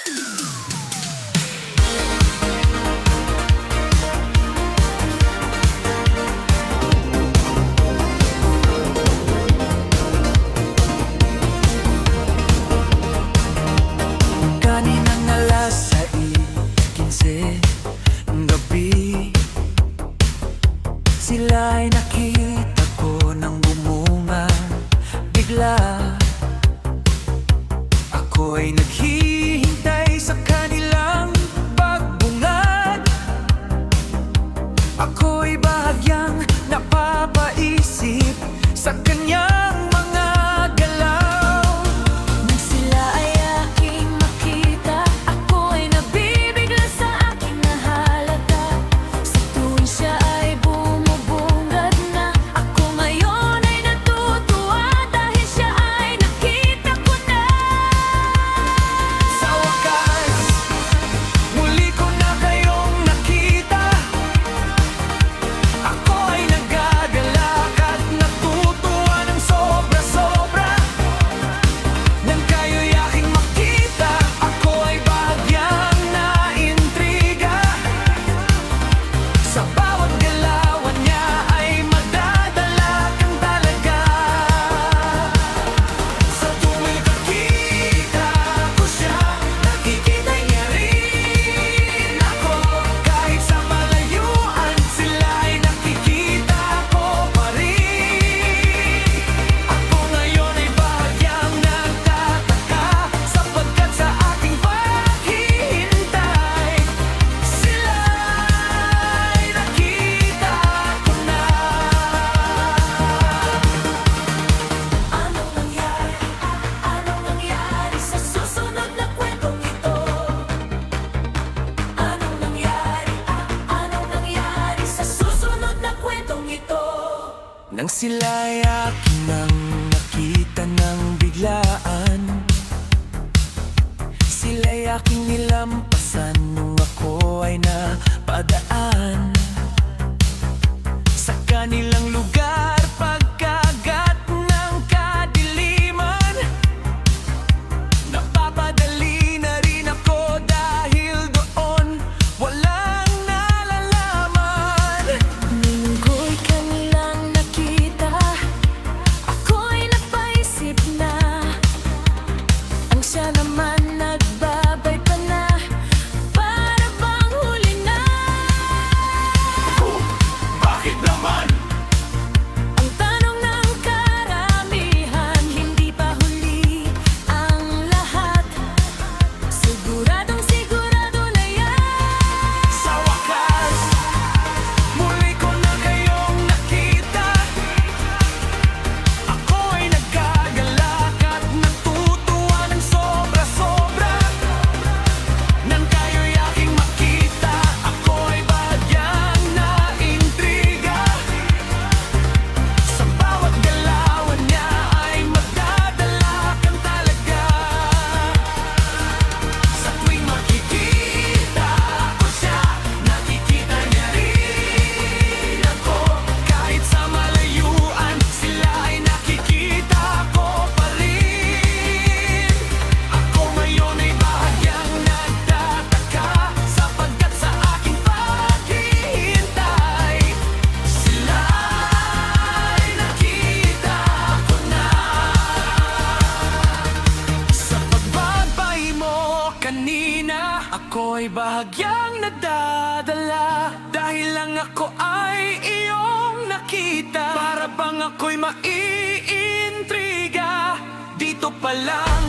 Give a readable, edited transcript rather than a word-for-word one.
Kaninang alas 6:15 gabi, sila'y nakita ko nang bumunga bigla. Ako'y naghihintay sa kanilang pagbungad. Ako'y bahagyang napapaisip sa kanyang mga galaw. Nang sila ay aking makita, ako'y nabibigla sa aking nahalata. Sa tuwing siya ay bumubungad na, ako ngayon ay natutuwa dahil siya ay nakita ko na. Sa wakas, muli ko na kayong nakita. Ako ay nagagalak at natutuwa ng sobra-sobra. Nang kayo'y aking makita, ako ay bahagyang naintriga. Sa bawat galawan niya ay madadala kang talaga. Sa tuwing nakita ko siya, nakikita niya rin ako. Kahit sa malayuan, sila ay nakikita ko pa rin. Ako ngayon ay bahagyang nagtataka, sapagkat sa aking paghihintay, sila ay nakita ko na. Anong nangyari? Anong nangyari sa susunod na kwentong ito? Anong nangyari? Anong nangyari sa susunod na kwentong ito? Nang sila'y aking nang nakita ng biglaan, sila'y aking nilampasan nung ako ay napadaan. Sa kanilang lugar pagkagat ng kadiliman, napapadali na rin ako dahil doon walang nalalaman. Linggo'y kanilang nakita, ako'y napaisip na. Ang siya naman nagbabay pa na, para bang huli na. Bakit naman? Ang tanong ng karamihan, hindi pa huli ang lahat. Siguradong sigurado na yan. Sa wakas, muli ko na kayong nakita. Ako ay nagagalak at natutuwa ng sobra-sobra. Nang kayo'y aking makita, ako ay bahagyang naintriga. Sa bawat galawan niya ay magdadala kang talaga. Sa tuwing makikita ko siya, nakikita niya rin ako. Kahit sa malayuan, sila ay nakikita ko pa rin. Ako ngayon ay bahagyang nagtataka, sapagkat sa aking paghihintay, sila ay nakita ko na. Sa pagbabay mo kanina, ako'y bahagyang nadadala. Dahil lang ako ay iyong nakita, para bang ako'y maiintriga. Dito pa lang